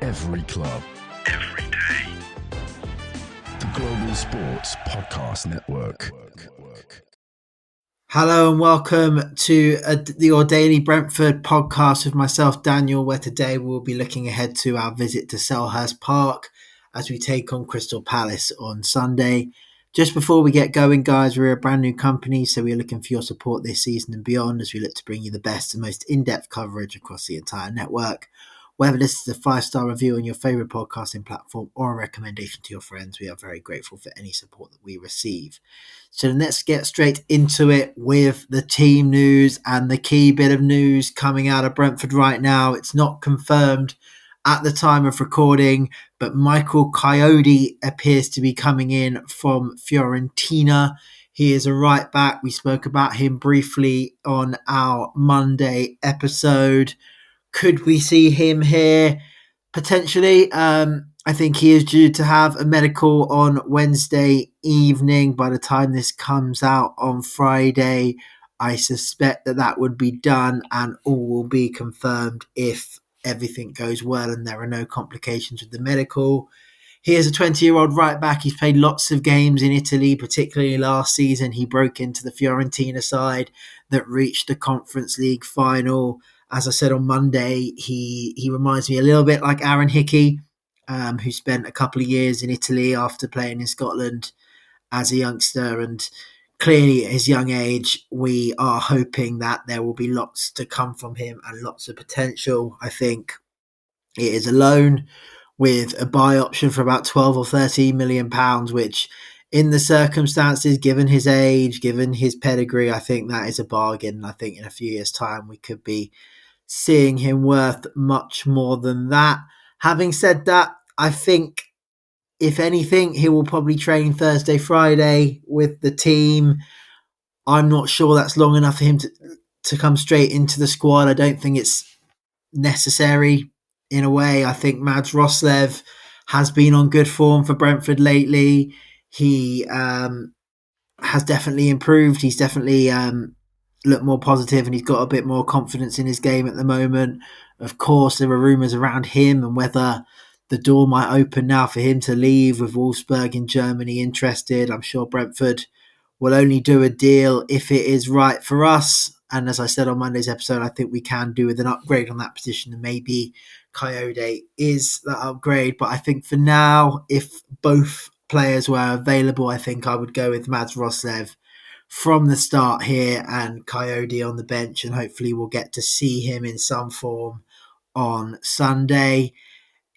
Every club. Every day. The Global Sports Podcast Network. Hello and welcome to your daily Brentford podcast with myself, Daniel, where today we'll be looking ahead to our visit to Selhurst Park as we take on Crystal Palace on Sunday. Just before we get going, guys, we're a brand new company, so we're looking for your support this season and beyond as we look to bring you the best and most in-depth coverage across the entire network. Whether this is a 5-star review on your favourite podcasting platform or a recommendation to your friends, we are very grateful for any support that we receive. So let's get straight into it with the team news and the key bit of news coming out of Brentford right now. It's not confirmed at the time of recording, but Michael Kayode appears to be coming in from Fiorentina. He is a right back. We spoke about him briefly on our Monday episode. Could we see him here? Potentially. I think he is due to have a medical on Wednesday evening. By the time this comes out on Friday, I suspect that would be done and all will be confirmed if everything goes well and there are no complications with the medical. He is a 20-year-old right back. He's played lots of games in Italy, particularly last season. He broke into the Fiorentina side that reached the Conference League final. As I said on Monday, he reminds me a little bit like Aaron Hickey, who spent a couple of years in Italy after playing in Scotland as a youngster. And clearly at his young age, we are hoping that there will be lots to come from him and lots of potential. I think it is a loan with a buy option for about 12 or 13 million pounds, which in the circumstances, given his age, given his pedigree, I think that is a bargain. I think in a few years' time, we could be seeing him worth much more than that. Having said that, I think, if anything, he will probably train Thursday, Friday with the team. I'm not sure that's long enough for him to come straight into the squad. I don't think it's necessary in a way. I think Mads Roslev has been on good form for Brentford lately. He has definitely improved. He's definitely looked more positive and he's got a bit more confidence in his game at the moment. Of course, there are rumours around him and whether the door might open now for him to leave with Wolfsburg in Germany interested. I'm sure Brentford will only do a deal if it is right for us. And as I said on Monday's episode, I think we can do with an upgrade on that position, and maybe Coyote is that upgrade. But I think for now, if both players were available, I think I would go with Mads Roslev from the start here and Coyote on the bench, and hopefully we'll get to see him in some form on Sunday.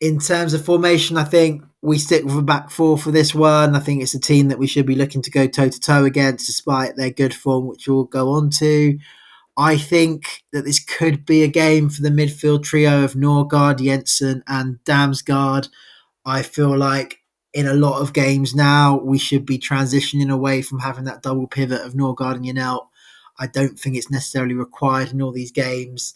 In terms of formation, I think we stick with a back four for this one. I think it's a team that we should be looking to go toe-to-toe against despite their good form, which we'll go on to. I think that this could be a game for the midfield trio of Norgard, Jensen and Damsgaard. I feel like in a lot of games now, we should be transitioning away from having that double pivot of Norgard and Janelt. I don't think it's necessarily required in all these games.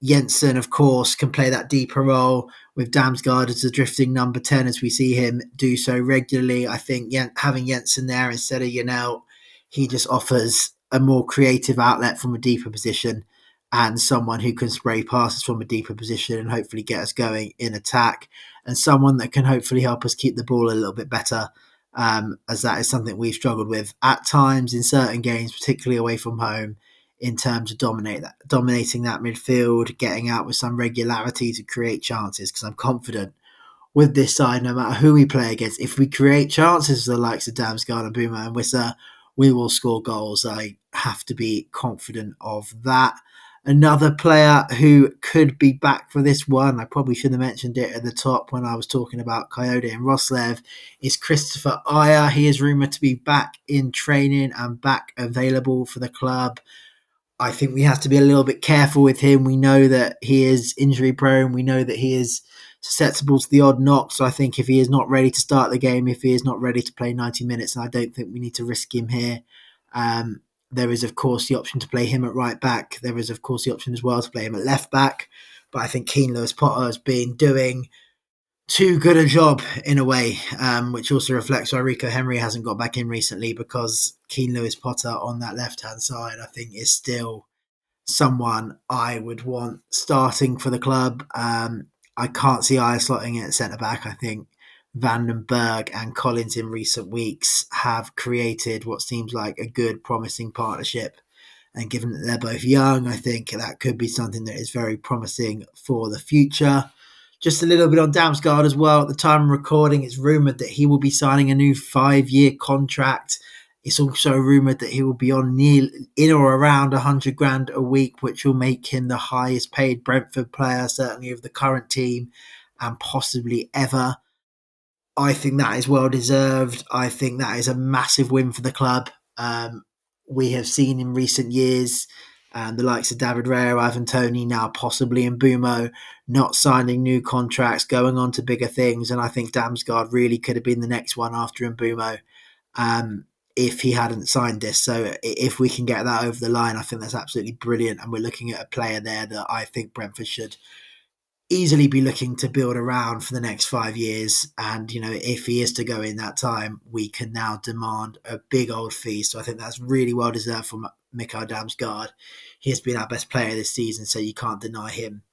Jensen, of course, can play that deeper role with Damsgaard as a drifting number 10 as we see him do so regularly. I think having Jensen there instead of Janelt, he just offers a more creative outlet from a deeper position and someone who can spray passes from a deeper position and hopefully get us going in attack, and someone that can hopefully help us keep the ball a little bit better, as that is something we've struggled with at times in certain games, particularly away from home, in terms of dominating that midfield, getting out with some regularity to create chances, because I'm confident with this side, no matter who we play against, if we create chances for the likes of Damsgaard and Boomer and Wisser, we will score goals. I have to be confident of that. Another player who could be back for this one, I probably should have mentioned it at the top when I was talking about Coyote and Roslev, is Christopher Ayer. He is rumoured to be back in training and back available for the club. I think we have to be a little bit careful with him. We know that he is injury prone. We know that he is susceptible to the odd knock. So I think if he is not ready to start the game, if he is not ready to play 90 minutes, I don't think we need to risk him here. There is, of course, the option to play him at right back. There is, of course, the option as well to play him at left back. But I think Keane Lewis Potter has been doing too good a job in a way, which also reflects why Rico Henry hasn't got back in recently, because Keane Lewis Potter on that left-hand side, I think, is still someone I would want starting for the club. I can't see Ayer slotting in at centre-back. I think Van den Berg and Collins in recent weeks have created what seems like a good, promising partnership. And given that they're both young, I think that could be something that is very promising for the future. Just a little bit on Damsgaard as well. At the time of recording, it's rumoured that he will be signing a new 5-year contract. It's also rumoured that he will be on in or around 100 grand a week, which will make him the highest paid Brentford player, certainly of the current team, and possibly ever. I think that is well deserved. I think that is a massive win for the club. We have seen in recent years the likes of David Raya, Ivan Toney, now possibly in Mbumo, not signing new contracts, going on to bigger things. And I think Damsgaard really could have been the next one after Mbumo if he hadn't signed this. So if we can get that over the line, I think that's absolutely brilliant. And we're looking at a player there that I think Brentford should easily be looking to build around for the next 5 years. And, if he is to go in that time, we can now demand a big old fee. So I think that's really well deserved from Michael Damsgaard. He has been our best player this season, so you can't deny him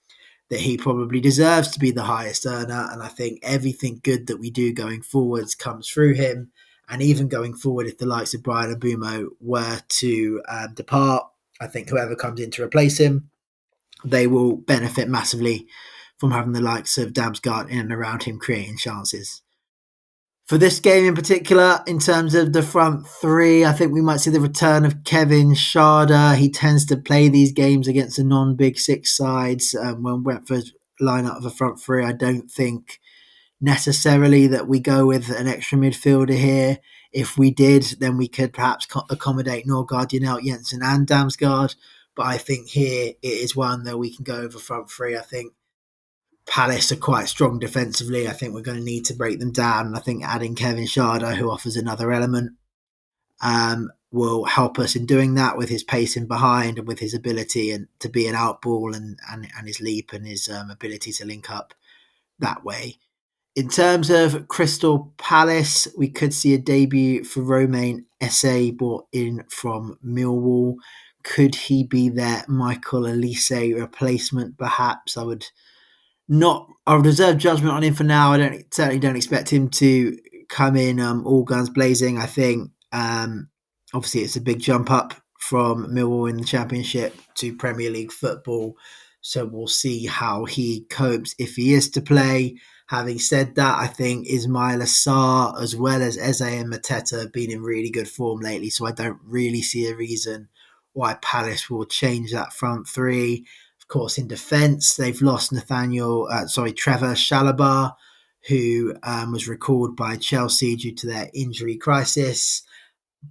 that he probably deserves to be the highest earner. And I think everything good that we do going forwards comes through him. And even going forward, if the likes of Bryan Mbumo were to depart, I think whoever comes in to replace him, they will benefit massively from having the likes of Damsgaard in and around him creating chances. For this game in particular, in terms of the front three, I think we might see the return of Kevin Schade. He tends to play these games against the non-Big Six sides. When Brentford line up of a front three, I don't think necessarily that we go with an extra midfielder here. If we did, then we could perhaps accommodate Norgard, Jensen and Damsgaard. But I think here it is one that we can go over front three. I think Palace are quite strong defensively. I think we're going to need to break them down. And I think adding Kevin Schade, who offers another element, will help us in doing that with his pacing behind and with his ability and to be an outball and his leap and his ability to link up that way. In terms of Crystal Palace, we could see a debut for Romain Esse brought in from Millwall. Could he be their Michael Olise replacement? Perhaps. I would reserve judgment on him for now. I certainly don't expect him to come in all guns blazing. I think obviously it's a big jump up from Millwall in the Championship to Premier League football. So we'll see how he copes if he is to play. Having said that, I think Ismail Assar as well as Eze and Mateta have been in really good form lately. So I don't really see a reason why Palace will change that front three. Of course, in defence, they've lost Trevor Chalobah, who was recalled by Chelsea due to their injury crisis.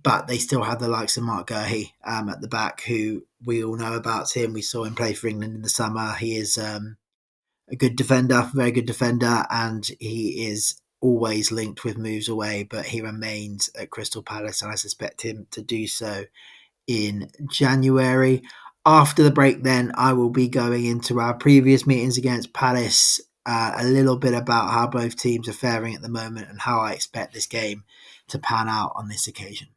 But they still have the likes of Mark Guehi at the back, who we all know about him. We saw him play for England in the summer. He is a good defender, very good defender, and he is always linked with moves away, but he remains at Crystal Palace, and I suspect him to do so in January. After the break, then, I will be going into our previous meetings against Palace, a little bit about how both teams are faring at the moment and how I expect this game to pan out on this occasion.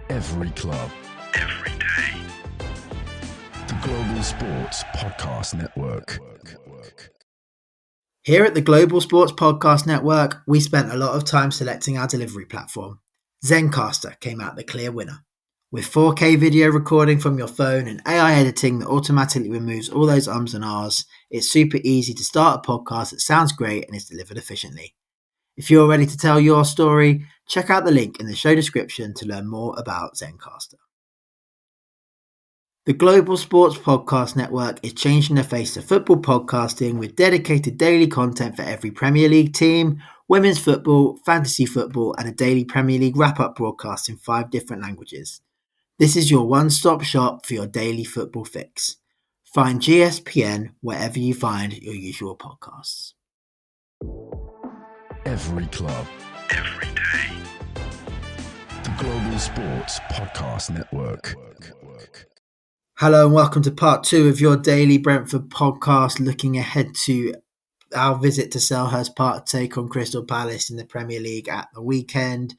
Every club, every day. The Global Sports Podcast Network. Here at the Global Sports Podcast Network, we spent a lot of time selecting our delivery platform. Zencastr came out the clear winner. With 4K video recording from your phone and AI editing that automatically removes all those ums and ahs, it's super easy to start a podcast that sounds great and is delivered efficiently. If you're ready to tell your story, check out the link in the show description to learn more about Zencastr. The Global Sports Podcast Network is changing the face of football podcasting with dedicated daily content for every Premier League team, women's football, fantasy football, and a daily Premier League wrap-up broadcast in 5 different languages. This is your one-stop shop for your daily football fix. Find GSPN wherever you find your usual podcasts. Every club, every day. The Global Sports Podcast Network. Hello and welcome to part 2 of your daily Brentford podcast, looking ahead to our visit to Selhurst Park to take on Crystal Palace in the Premier League at the weekend.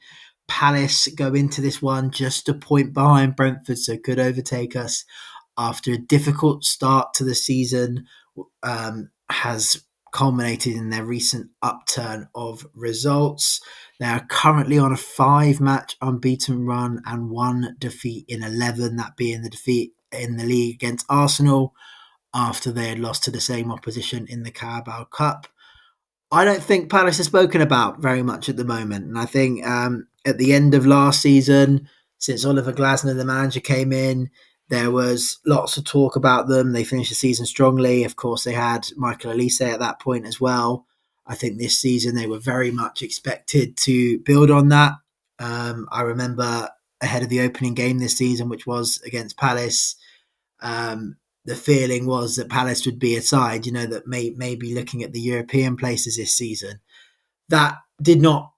Palace go into this one just a point behind Brentford, so could overtake us after a difficult start to the season. has culminated in their recent upturn of results. They are currently on a 5-match unbeaten run and 1 defeat in 11, that being the defeat in the league against Arsenal after they had lost to the same opposition in the Carabao Cup. I don't think Palace is spoken about very much at the moment. And I think at the end of last season, since Oliver Glasner, the manager, came in, there was lots of talk about them. They finished the season strongly. Of course, they had Michael Olise at that point as well. I think this season they were very much expected to build on that. I remember ahead of the opening game this season, which was against Palace, the feeling was that Palace would be a side, that may be looking at the European places this season. That did not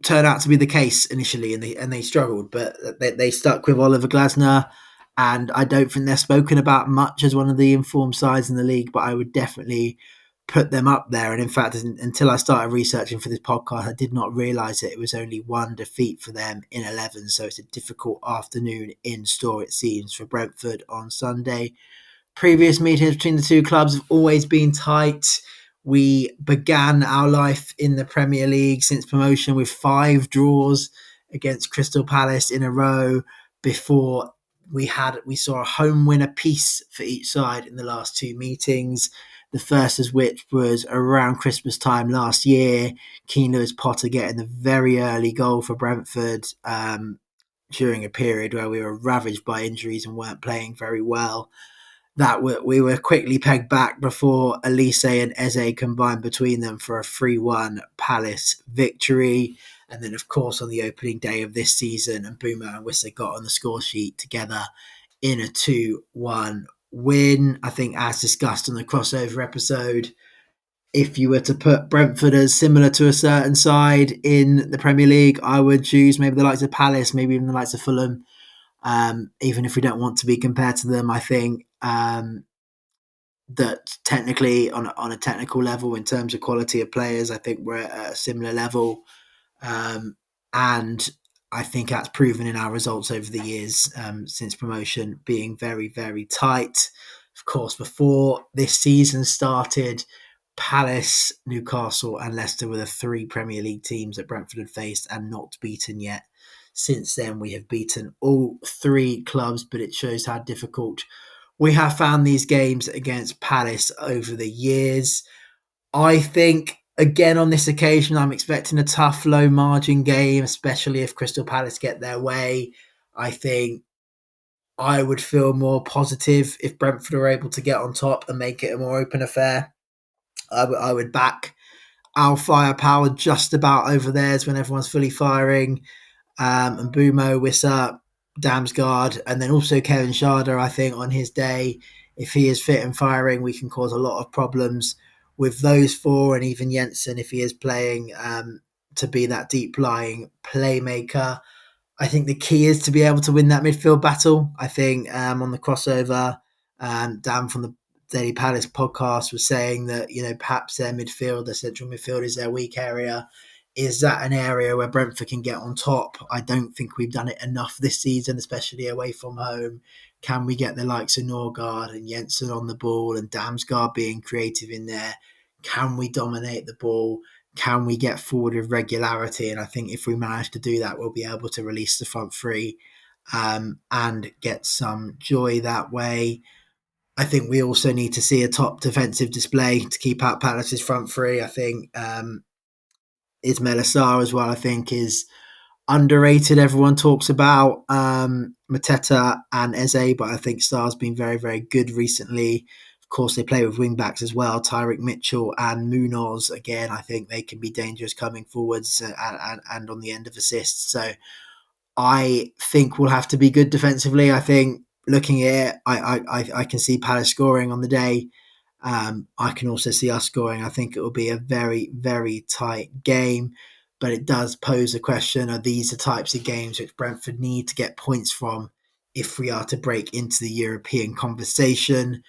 turn out to be the case initially, and they struggled, but they stuck with Oliver Glasner, and I don't think they're spoken about much as one of the informed sides in the league, but I would definitely put them up there. And in fact, until I started researching for this podcast, I did not realise that it was only 1 defeat for them in 11, so it's a difficult afternoon in store, it seems, for Brentford on Sunday. Previous meetings between the two clubs have always been tight. We began our life in the Premier League since promotion with 5 draws against Crystal Palace in a row before we saw a home win apiece for each side in the last 2 meetings. The first of which was around Christmas time last year. Keane Lewis Potter getting the very early goal for Brentford during a period where we were ravaged by injuries and weren't playing very well. That we were quickly pegged back before Olise and Eze combined between them for a 3-1 Palace victory. And then, of course, on the opening day of this season, Mbeumo and Wissa got on the score sheet together in a 2-1 win. I think, as discussed on the crossover episode, if you were to put Brentford as similar to a certain side in the Premier League, I would choose maybe the likes of Palace, maybe even the likes of Fulham. Even if we don't want to be compared to them, I think that technically, on a technical level, in terms of quality of players, I think we're at a similar level. And I think that's proven in our results over the years since promotion, being very, very tight. Of course, before this season started, Palace, Newcastle and Leicester were the 3 Premier League teams that Brentford had faced and not beaten yet. Since then, we have beaten all 3 clubs, but it shows how difficult we have found these games against Palace over the years. I think, again, on this occasion, I'm expecting a tough, low-margin game, especially if Crystal Palace get their way. I think I would feel more positive if Brentford are able to get on top and make it a more open affair. I would back our firepower just about over theirs when everyone's fully firing. And Mbeumo, Wissa, Damsgaard, and then also Kevin Schade, I think, on his day, if he is fit and firing, we can cause a lot of problems with those 4, and even Jensen, if he is playing, to be that deep-lying playmaker. I think the key is to be able to win that midfield battle. I think on the crossover, Dan from the Daily Palace podcast was saying that, perhaps their midfield, their central midfield, is their weak area. Is that an area where Brentford can get on top? I don't think we've done it enough this season, especially away from home. Can we get the likes of Norgard and Jensen on the ball and Damsgaard being creative in there? Can we dominate the ball? Can we get forward with regularity? And I think if we manage to do that, we'll be able to release the front 3 and get some joy that way. I think we also need to see a top defensive display to keep out Palace's front 3. I think Ismail Assar as well, I think, is underrated. Everyone talks about Mateta and Eze, but I think Star's been very, very good recently. Of course, they play with wing-backs as well, Tyrick Mitchell and Munoz. Again, I think they can be dangerous coming forwards and on the end of assists. So I think we'll have to be good defensively. I think looking at it, I can see Palace scoring on the day. I can also see us scoring. I think it will be a very, very tight game, but it does pose a question: are these the types of games which Brentford need to get points from if we are to break into the European conversation?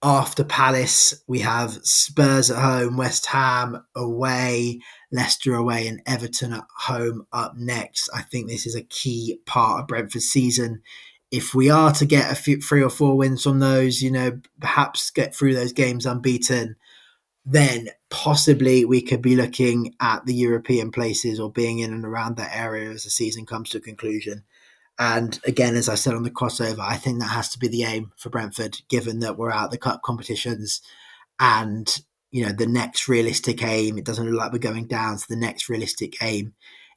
After Palace, we have Spurs at home, West Ham away, Leicester away, and Everton at home up next. I think this is a key part of Brentford's season. If we are to get 3 or 4 wins from those, perhaps get through those games unbeaten, then possibly we could be looking at the European places or being in and around that area as the season comes to a conclusion. And again, as I said on the crossover, I think that has to be the aim for Brentford, given that we're out of the cup competitions. And, the next realistic aim, it doesn't look like we're going down. So the next realistic aim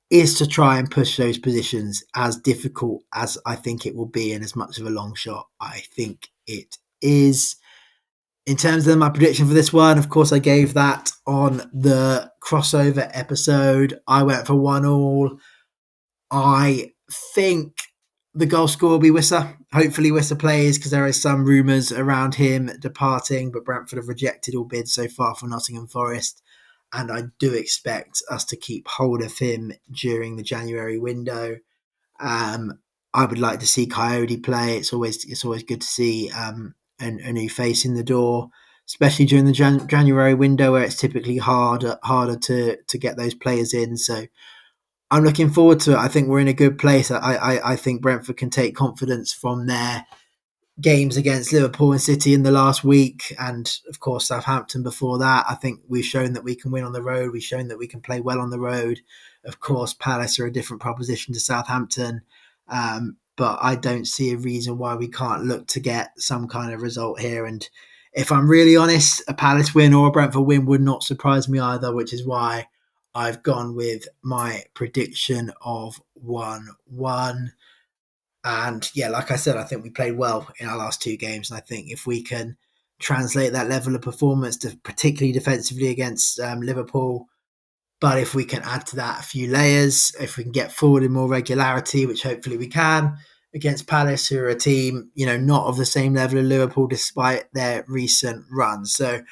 is to try and push those positions, as difficult as I think it will be and as much of a long shot I think it is. In terms of my prediction for this one, of course, I gave that on the crossover episode. I went for 1-1. I think the goal scorer will be Wissa. Hopefully Wissa plays, because there is some rumours around him departing, but Brentford have rejected all bids so far for Nottingham Forest, and I do expect us to keep hold of him during the January window. I would like to see Coyote play. It's always good to see a new face in the door, especially during the January window, where it's typically harder to get those players in. So I'm looking forward to it. I think we're in a good place. I think Brentford can take confidence from their games against Liverpool and City in the last week, and of course Southampton before that. I think we've shown that we can win on the road. We've shown that we can play well on the road. Of course, Palace are a different proposition to Southampton, but I don't see a reason why we can't look to get some kind of result here. And if I'm really honest, a Palace win or a Brentford win would not surprise me either, which is why I've gone with my prediction of 1-1. And yeah, like I said, I think we played well in our last two games. And I think if we can translate that level of performance, particularly defensively against Liverpool, but if we can add to that a few layers, if we can get forward in more regularity, which hopefully we can, against Palace, who are a team, not of the same level of Liverpool, despite their recent run. So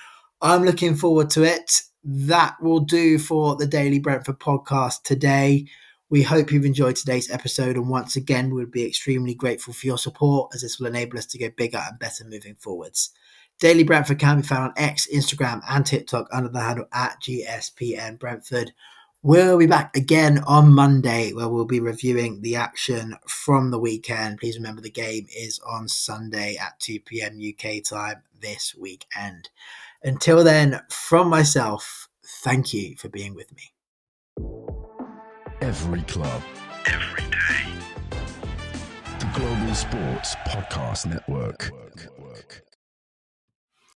I'm looking forward to it. That will do for the Daily Brentford podcast today. We hope you've enjoyed today's episode, and once again, we'd be extremely grateful for your support, as this will enable us to go bigger and better moving forwards. Daily Brentford can be found on X, Instagram and TikTok under the handle @GSPN Brentford. We'll be back again on Monday, where we'll be reviewing the action from the weekend. Please remember the game is on Sunday at 2 p.m. UK time this weekend. Until then, from myself, thank you for being with me. Every club, every day. The Global Sports Podcast Network.